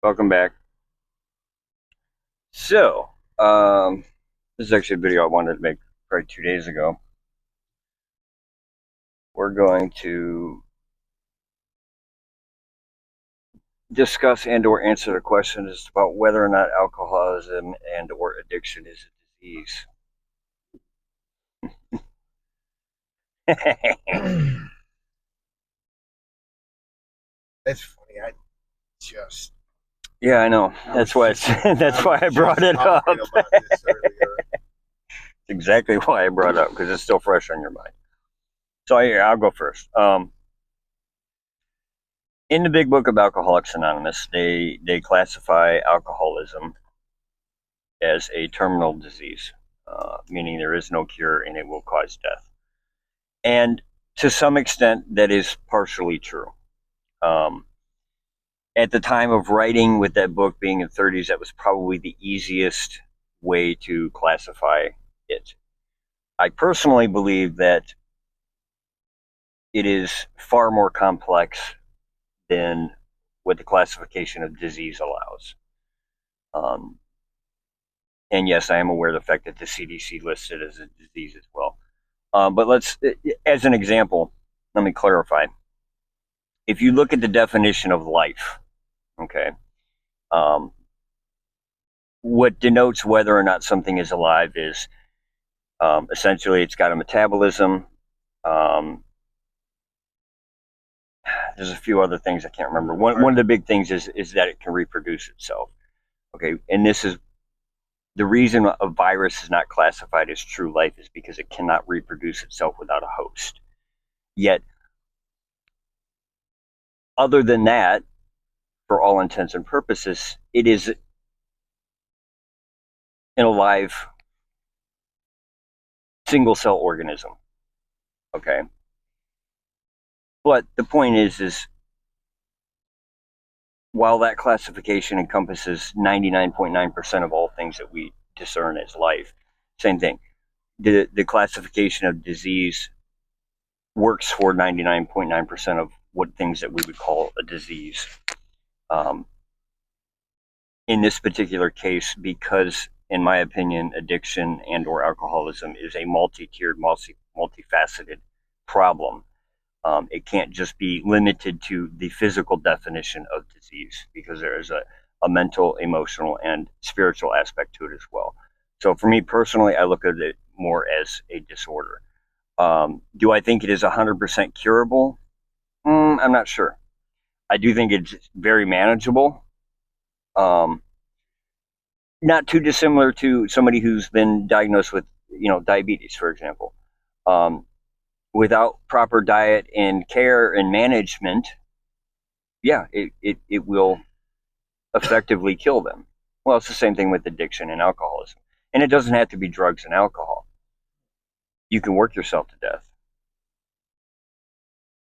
Welcome back. So, this is actually a video I wanted to make probably 2 days ago. We're going to discuss and/or answer the questions about whether or not alcoholism and/or addiction is a disease. It's funny. I just Yeah, I know. That's why that's why I brought it up. talking about this earlier. Exactly why I brought it up because it's still fresh on your mind. So I'll go first. In the Big Book of Alcoholics Anonymous, they classify alcoholism as a terminal disease, meaning there is no cure and it will cause death. And to some extent, that is partially true. Um, at the time of writing, with that book being in the 30s, that was probably the easiest way to classify it. I personally believe that it is far more complex than what the classification of disease allows. Um, and yes, I am aware of the fact that the CDC lists it as a disease as well. But as an example, let me clarify. If you look at the definition of life, okay, um, what denotes whether or not something is alive is essentially it's got a metabolism. Um, there's a few other things I can't remember. One of the big things is that it can reproduce itself. Okay, and this is the reason a virus is not classified as true life is because it cannot reproduce itself without a host. Yet, other than that, for all intents and purposes, it is an alive single cell organism. Okay. But the point is while that classification encompasses 99.9% of all things that we discern as life, same thing. The classification of disease works for 99.9% of what things that we would call a disease. Um, in this particular case, because in my opinion, addiction and or alcoholism is a multi-tiered, multifaceted problem. It can't just be limited to the physical definition of disease because there is a mental, emotional, and spiritual aspect to it as well. So for me personally, I look at it more as a disorder. Do I think it is 100% curable? I'm not sure. I do think it's very manageable. Um, Not too dissimilar to somebody who's been diagnosed with, diabetes, for example. Um, Without proper diet and care and management, yeah, it will effectively kill them. Well, it's the same thing with addiction and alcoholism. And it doesn't have to be drugs and alcohol. You can work yourself to death.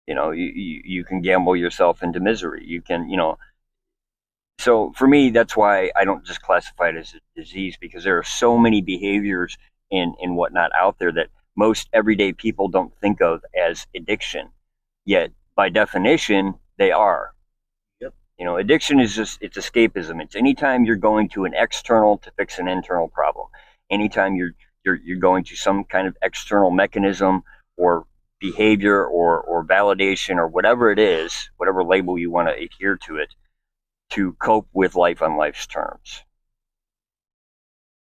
You can gamble yourself into misery. You can, so for me, that's why I don't just classify it as a disease because there are so many behaviors and whatnot out there that most everyday people don't think of as addiction. Yet, by definition, they are. Yep. Addiction is it's escapism. It's anytime you're going to an external to fix an internal problem. Anytime you're going to some kind of external mechanism or behavior or validation or whatever it is, whatever label you want to adhere to it, to cope with life on life's terms.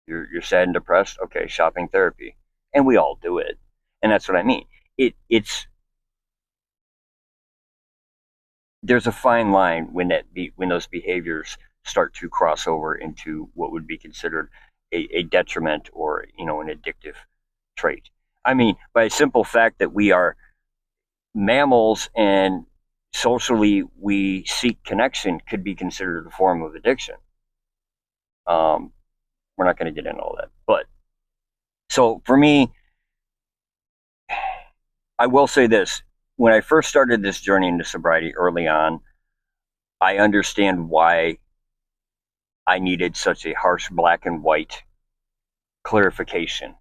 You're sad and depressed. Okay, shopping therapy, and we all do it, and that's what I mean. It's there's a fine line when those behaviors start to cross over into what would be considered a detriment or an addictive trait. I mean, by a simple fact that we are mammals and socially we seek connection could be considered a form of addiction. Um, we're not going to get into all that, but so for me, I will say this: when I first started this journey into sobriety early on, I understand why I needed such a harsh black and white clarification.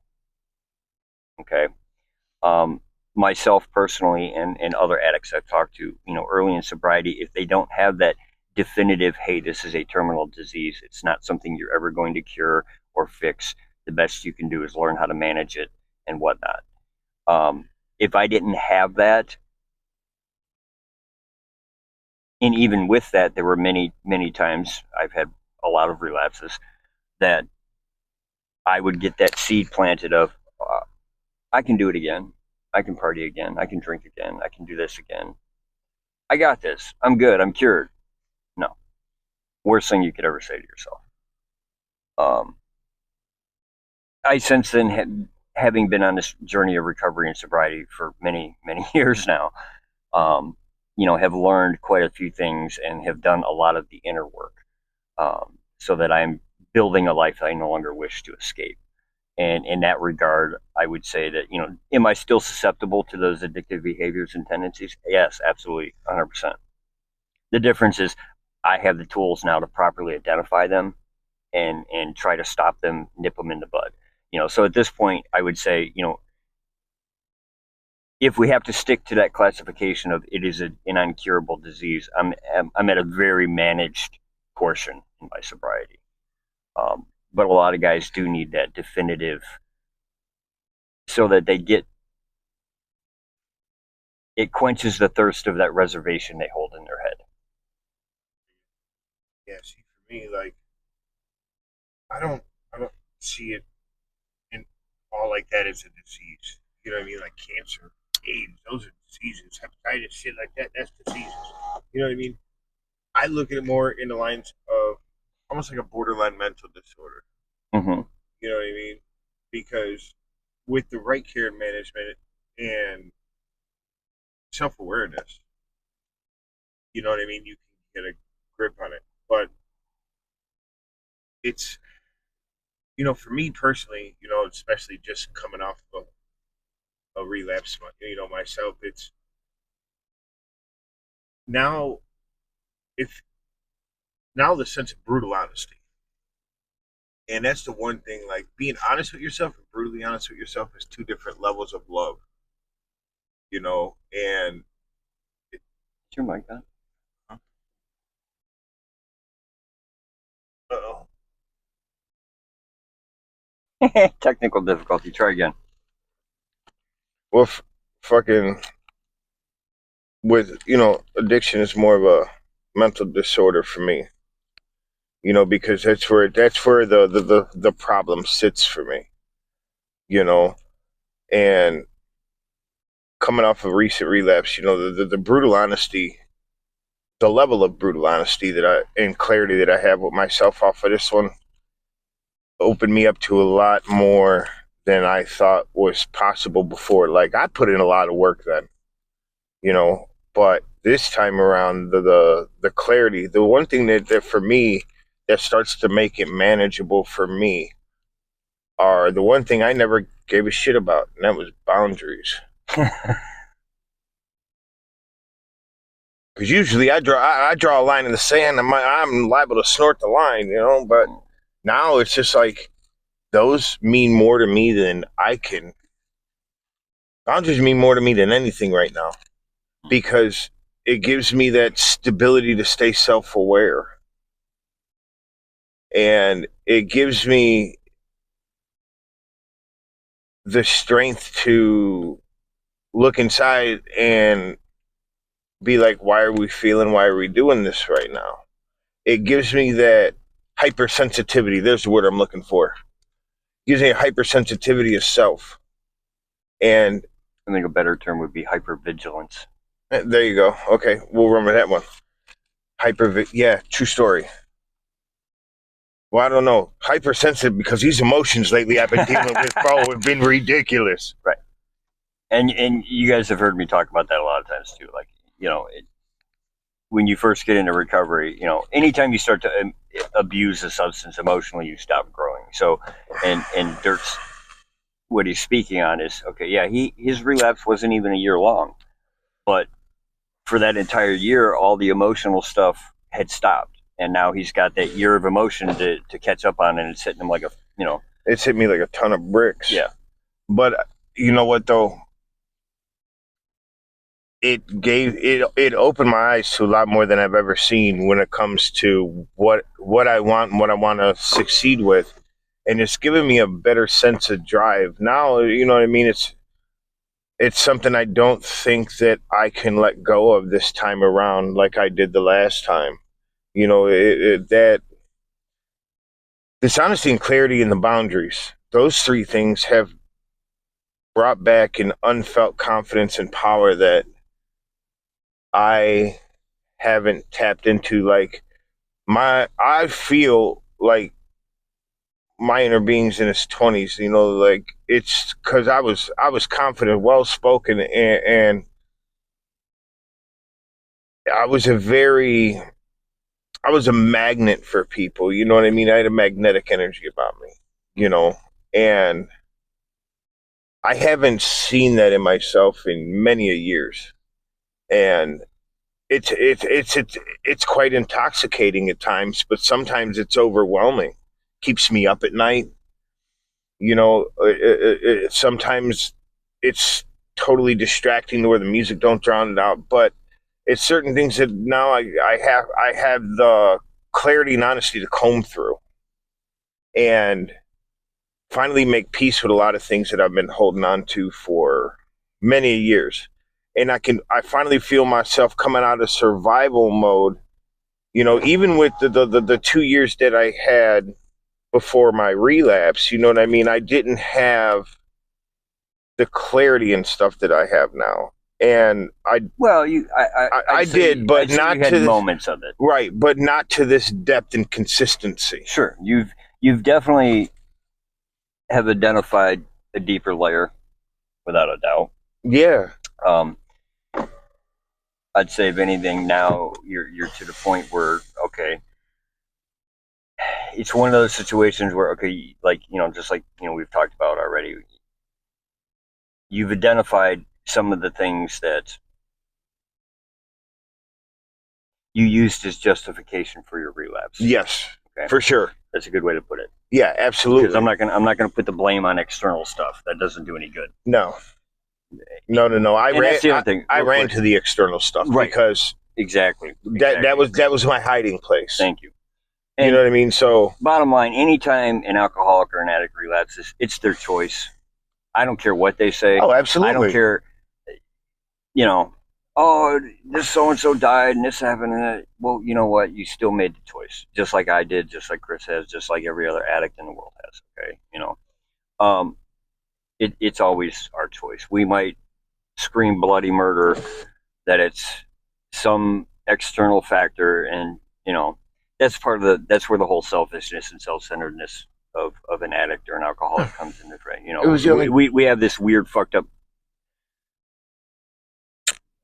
Okay. Um, Myself personally and other addicts I've talked to, early in sobriety, if they don't have that definitive, hey, this is a terminal disease. It's not something you're ever going to cure or fix. The best you can do is learn how to manage it and whatnot. If I didn't have that, and even with that, there were many, many times I've had a lot of relapses that I would get that seed planted of, I can do it again. I can party again. I can drink again. I can do this again. I got this. I'm good. I'm cured. No. Worst thing you could ever say to yourself. Um, I since then, having been on this journey of recovery and sobriety for many, many years now, um, have learned quite a few things and have done a lot of the inner work, so that I'm building a life I no longer wish to escape. And in that regard, I would say that, am I still susceptible to those addictive behaviors and tendencies? Yes, absolutely, 100%. The difference is I have the tools now to properly identify them and try to stop them, nip them in the bud. So at this point, I would say, if we have to stick to that classification of it is an incurable disease, I'm at a very managed portion in my sobriety. But a lot of guys do need that definitive, so that it quenches the thirst of that reservation they hold in their head. Yeah, see, for me, like, I don't see it in all like that as a disease. You know what I mean? Like cancer, AIDS, those are diseases. Hepatitis, shit like that, that's diseases. You know what I mean? I look at it more in the lines of almost like a borderline mental disorder. Mm-hmm. You know what I mean? Because with the right care and management and self awareness, you know what I mean, you can get a grip on it. But it's, for me personally, especially just coming off of a relapse, myself, it's now, if now the sense of brutal honesty. And that's the one thing, like being honest with yourself and brutally honest with yourself is two different levels of love, and it, Is your mic on? uh-oh. Technical difficulty. Try again. Well, fucking with, addiction is more of a mental disorder for me, because that's where the problem sits for me, and coming off of recent relapse, the brutal honesty, the level of brutal honesty and clarity that I have with myself off of this one opened me up to a lot more than I thought was possible before. Like, I put in a lot of work then, but this time around, the clarity, the one thing that for me that starts to make it manageable for me are the one thing I never gave a shit about, and that was boundaries. Because usually I draw a line in the sand, and I'm liable to snort the line, But now it's just like those mean more to me than I can. Boundaries mean more to me than anything right now, because it gives me that stability to stay self-aware, and it gives me the strength to look inside and be like, why are we doing this right now? It gives me that hypersensitivity. There's the word I'm looking for. It gives me a hypersensitivity of self. And I think a better term would be hypervigilance. There you go. Okay, we'll remember that one. Yeah, true story. Well, I don't know. Hypersensitive, because these emotions lately I've been dealing with, bro, have been ridiculous. Right. And you guys have heard me talk about that a lot of times too. Like, when you first get into recovery, anytime you start to abuse a substance emotionally, you stop growing. So, and Dirk's, what he's speaking on is, okay, yeah, his relapse wasn't even a year long, but for that entire year, all the emotional stuff had stopped, and now he's got that year of emotion to catch up on, and it's hitting him like it's hit me like a ton of bricks. Yeah. But you know what though? it opened my eyes to a lot more than I've ever seen when it comes to what I want and what I want to succeed with, and it's given me a better sense of drive. Now, you know what I mean? It's something I don't think that I can let go of this time around like I did the last time. You know, that dishonesty and clarity and the boundaries. Those three things have brought back an unfelt confidence and power that I haven't tapped into. Like I feel like my inner being's in his 20s. You know, like it's because I was confident, well spoken, and I was I was a magnet for people. You know what I mean? I had a magnetic energy about me. You know, and I haven't seen that in myself in many a years, and it's quite intoxicating at times, but sometimes it's overwhelming. Keeps me up at night. You know, sometimes it's totally distracting to where the music don't drown it out. But it's certain things that now I have the clarity and honesty to comb through and finally make peace with a lot of things that I've been holding on to for many years. And I finally feel myself coming out of survival mode. You know, even with the 2 years that I had before my relapse, you know what I mean? I didn't have the clarity and stuff that I have now. And I did, but not you had to moments of it. Right, but not to this depth and consistency. Sure, you've definitely have identified a deeper layer, without a doubt. Yeah. I'd say if anything, now you're to the point where, okay, it's one of those situations where, okay, like, you know, just like, you know, we've talked about already, you've identified some of the things that you used as justification for your relapse. Yes, okay, for sure. That's a good way to put it. Yeah, absolutely. Because I'm not gonna put the blame on external stuff. That doesn't do any good. No. I ran to the external stuff, right, because exactly. that was my hiding place. Thank you. And you know what I mean? So bottom line, anytime an alcoholic or an addict relapses, it's their choice. I don't care what they say. Oh, absolutely. I don't care. You know, oh, this so and so died and this happened. And well, you know what? You still made the choice, just like I did, just like Chris has, just like every other addict in the world has. Okay, you know, it's always our choice. We might scream bloody murder that it's some external factor, and you know, that's where the whole selfishness and self-centeredness of an addict or an alcoholic comes into play. You know, we have this weird fucked up,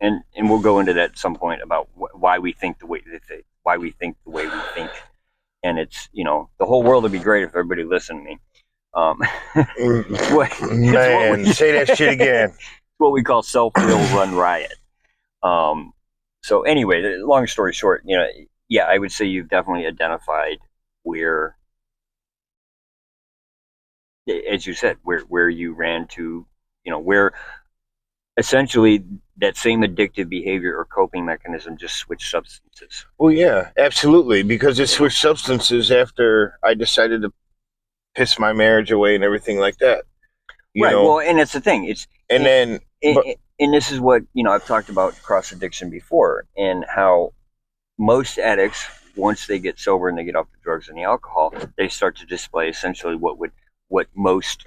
and we'll go into that at some point about why we think the way we think, and it's, you know, the whole world would be great if everybody listened to me. Say that shit again. It's what we call self-will run riot. So anyway, long story short, you know, yeah, I would say you've definitely identified where, as you said, where you ran to, you know, where essentially that same addictive behavior or coping mechanism just switched substances. Well, yeah, absolutely, because it switched substances after I decided to piss my marriage away and everything like that. Right. Know? Well, and that's the thing. And this is what, you know, I've talked about cross addiction before, and how most addicts, once they get sober and they get off the drugs and the alcohol, they start to display essentially what most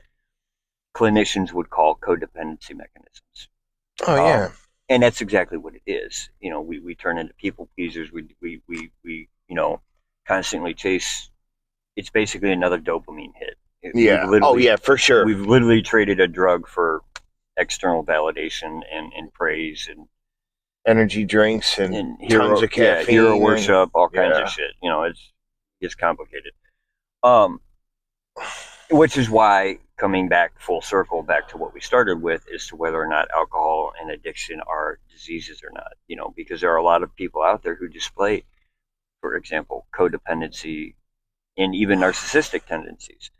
clinicians would call codependency mechanisms. Oh yeah. And that's exactly what it is. You know, we turn into people pleasers. We you know, constantly chase. It's basically another dopamine hit. Yeah. Oh yeah, for sure. We've literally traded a drug for external validation and praise and energy drinks and tons of caffeine, hero worship, all kinds of shit. You know, it's complicated. Which is why, coming back full circle back to what we started with, as to whether or not alcohol and addiction are diseases or not. You know, because there are a lot of people out there who display, for example, codependency and even narcissistic tendencies.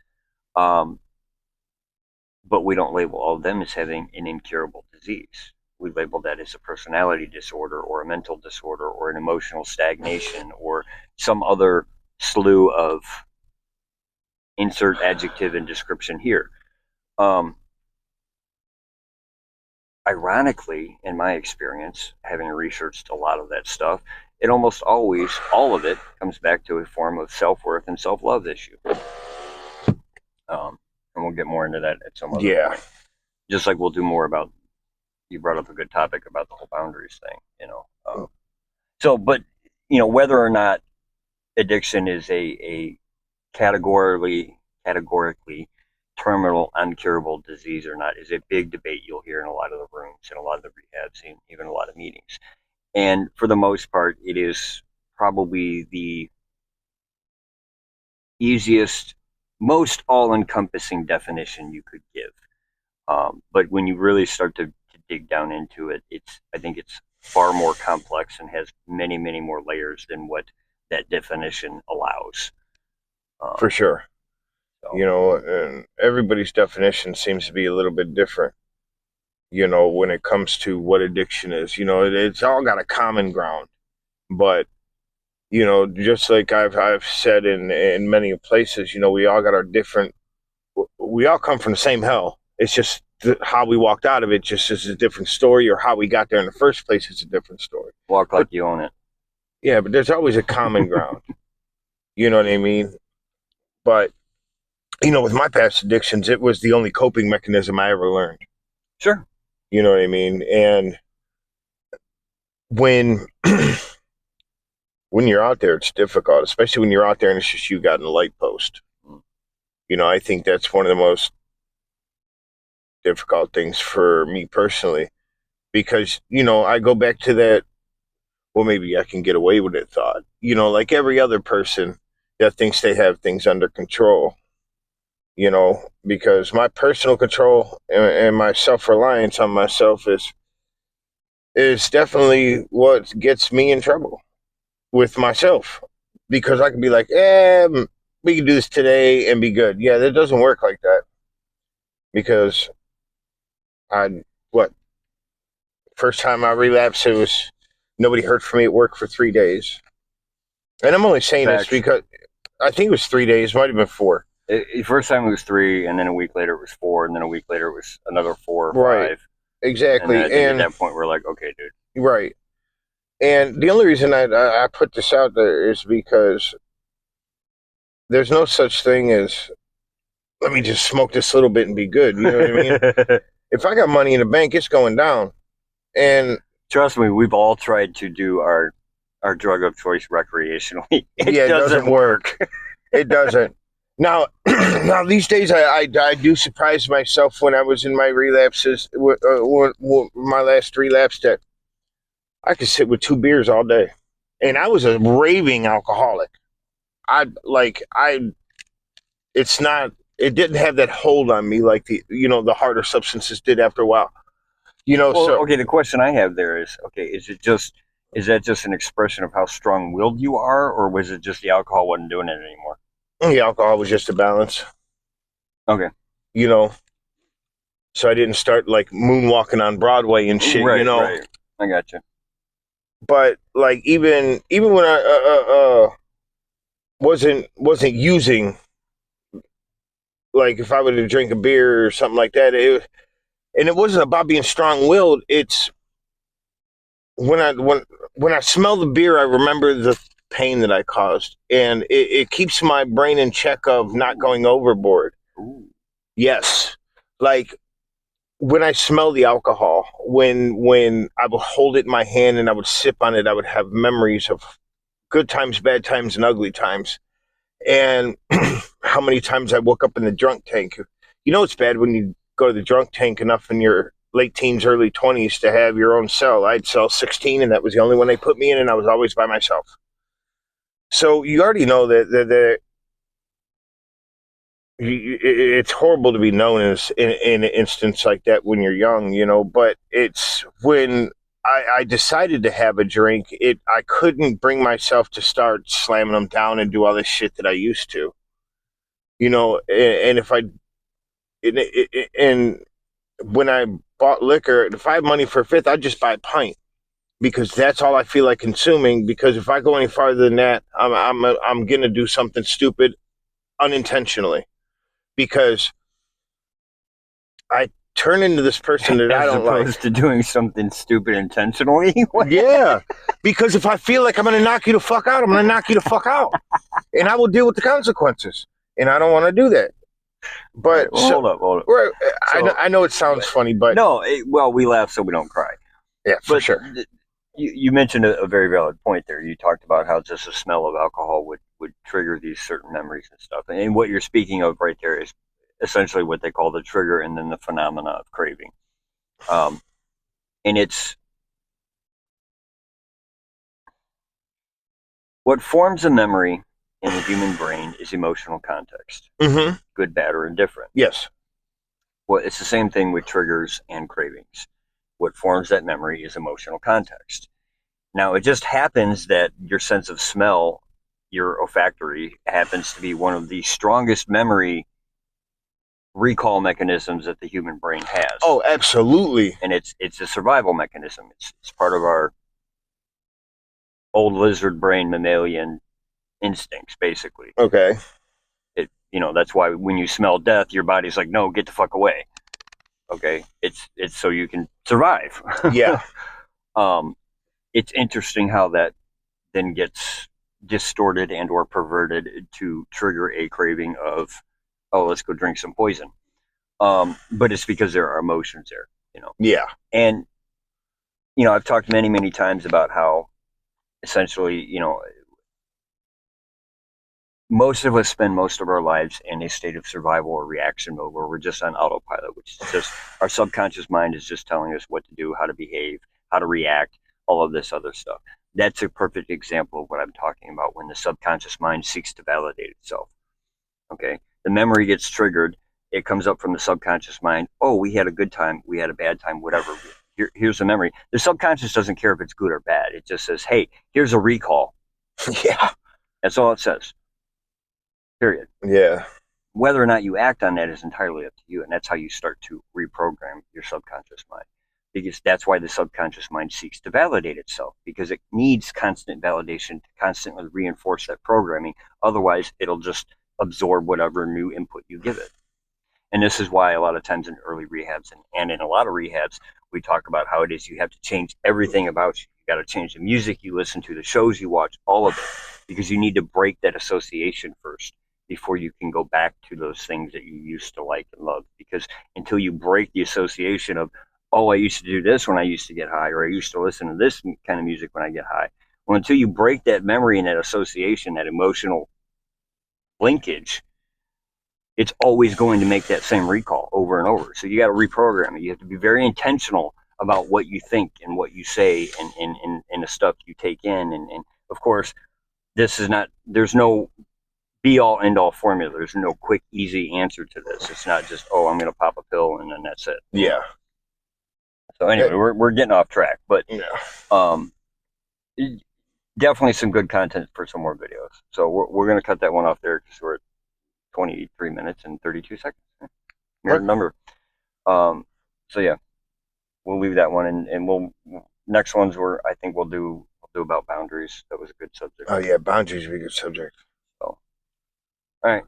But we don't label all of them as having an incurable disease. we label that as a personality disorder or a mental disorder or an emotional stagnation or some other slew of insert adjective and description here. Um, Ironically, in my experience, having researched a lot of that stuff, it almost always, all of it, comes back to a form of self worth and self love issue. And we'll get more into that at some other point. Just like we'll do more about, you brought up a good topic about the whole boundaries thing, So, but, whether or not addiction is a categorically terminal, uncurable disease or not is a big debate you'll hear in a lot of the rooms and a lot of the rehabs and even a lot of meetings. And for the most part, it is probably the easiest, most all-encompassing definition you could give. But when you really start to dig down into it, I think it's far more complex and has many, many more layers than what that definition allows. For sure. And everybody's definition seems to be a little bit different, when it comes to what addiction is. It's all got a common ground. But, just like I've said in many places, we all got our different, we all come from the same hell. It's just how we walked out of it just is a different story, or how we got there in the first place is a different story. Walk like you own it. Yeah, but there's always a common ground. You know what I mean? But, with my past addictions, it was the only coping mechanism I ever learned. Sure. You know what I mean? And when when you're out there, it's difficult, especially when you're out there and it's just you got in the light post. I think that's one of the most difficult things for me personally, because, I go back to that, well, maybe I can get away with it thought, like every other person that thinks they have things under control. Because my personal control and my self-reliance on myself is definitely what gets me in trouble with myself. Because I can be like, we can do this today and be good. Yeah, that doesn't work like that. Because first time I relapsed, it was nobody heard from me at work for 3 days. And I'm only saying this because I think it was 3 days, might have been 4. The first time it was 3, and then a week later it was 4, and then a week later it was another 4 or 5. Right, exactly. And at that point we're like, okay, dude. Right. And the only reason I put this out there is because there's no such thing as, let me just smoke this little bit and be good. You know what I mean? If I got money in the bank, it's going down. And trust me, we've all tried to do our drug of choice recreationally. It doesn't work. It doesn't. Now these days I do surprise myself when I was in my relapses, my last relapse, that I could sit with 2 beers all day, and I was a raving alcoholic. It didn't have that hold on me like the harder substances did after a while. Okay, the question I have there is, okay, is that just an expression of how strong-willed you are, or was it just the alcohol wasn't doing it anymore? The alcohol was just a balance. Okay. So I didn't start like moonwalking on Broadway and shit, Right. I got you. But like even when I wasn't using, like if I were to drink a beer or something like that, and it wasn't about being strong-willed. It's when I smell the beer, I remember the pain that I caused, and it keeps my brain in check of not going overboard. Ooh. Yes, like when I smell the alcohol, when I would hold it in my hand and I would sip on it, I would have memories of good times, bad times, and ugly times, and how many times I woke up in the drunk tank. It's bad when you go to the drunk tank enough in your late teens, early 20s to have your own cell. I'd cell 16, and that was the only one they put me in, and I was always by myself. So you already know that it's horrible to be known as in an instance like that when you're young, but it's when I decided to have a drink, I couldn't bring myself to start slamming them down and do all this shit that I used to, and if I, and when I bought liquor, if I have money for a fifth, I'd just buy a pint because that's all I feel like consuming. Because if I go any farther than that, I'm gonna do something stupid unintentionally because I turn into this person that I As don't like. opposed to doing something stupid intentionally. Yeah, because if I feel like I'm going to knock you the fuck out, I'm going to knock you the fuck out, and I will deal with the consequences. And I don't want to do that. But Right, well, hold up. right, So- I know it sounds funny, but No, well, we laugh so we don't cry. yeah, for But sure. You mentioned a very valid point there. You talked about how just the smell of alcohol would trigger these certain memories and stuff. And what you're speaking of right there is essentially what they call the trigger and then the phenomena of craving. And it's what forms a memory in the human brain is emotional context, Mm-hmm. good, bad, or indifferent. Yes. Well, it's the same thing with triggers and cravings. What forms that memory is emotional context. Now, it just happens that your sense of smell, your olfactory, happens to be one of the strongest memory recall mechanisms that the human brain has. Oh, absolutely. And it's a survival mechanism. It's part of our old lizard brain mammalian instincts, basically. Okay. That's why when you smell death, your body's like, no, get the fuck away. Okay, it's so you can survive. Yeah. It's interesting how that then gets distorted and or perverted to trigger a craving of, oh, let's go drink some poison. But it's because there are emotions there, Yeah. And I've talked many times about how essentially, most of us spend most of our lives in a state of survival or reaction mode where we're just on autopilot, which is just our subconscious mind is just telling us what to do, how to behave, how to react, all of this other stuff. That's a perfect example of what I'm talking about when the subconscious mind seeks to validate itself. Okay. The memory gets triggered. It comes up from the subconscious mind. Oh, we had a good time. We had a bad time, whatever. Here's the memory. The subconscious doesn't care if it's good or bad. It just says, hey, here's a recall. Yeah. That's all it says. Period. Yeah. Whether or not you act on that is entirely up to you. And that's how you start to reprogram your subconscious mind. Because that's why the subconscious mind seeks to validate itself, because it needs constant validation to constantly reinforce that programming. Otherwise, it'll just absorb whatever new input you give it. And this is why a lot of times in early rehabs and in a lot of rehabs, we talk about how it is you have to change everything about you. You got to change the music you listen to, the shows you watch, all of it, because you need to break that association first before you can go back to those things that you used to like and love. Because until you break the association of, oh, I used to do this when I used to get high, or I used to listen to this kind of music when I get high. Well, until you break that memory and that association, that emotional linkage, it's always going to make that same recall over and over. So you got to reprogram it. You have to be very intentional about what you think and what you say and the stuff you take in. And of course, there's no be all end all formula. There's no quick, easy answer to this. It's not just, oh, I'm going to pop a pill and then that's it. Yeah. So anyway, we're getting off track, but Yeah. Definitely some good content for some more videos. So we're going to cut that one off there because we're at 23 minutes and 32 seconds. Weird number. So yeah, we'll leave that one, and next ones I think we'll do about boundaries. That was a good subject. Oh yeah, boundaries are a good subject. So, all right.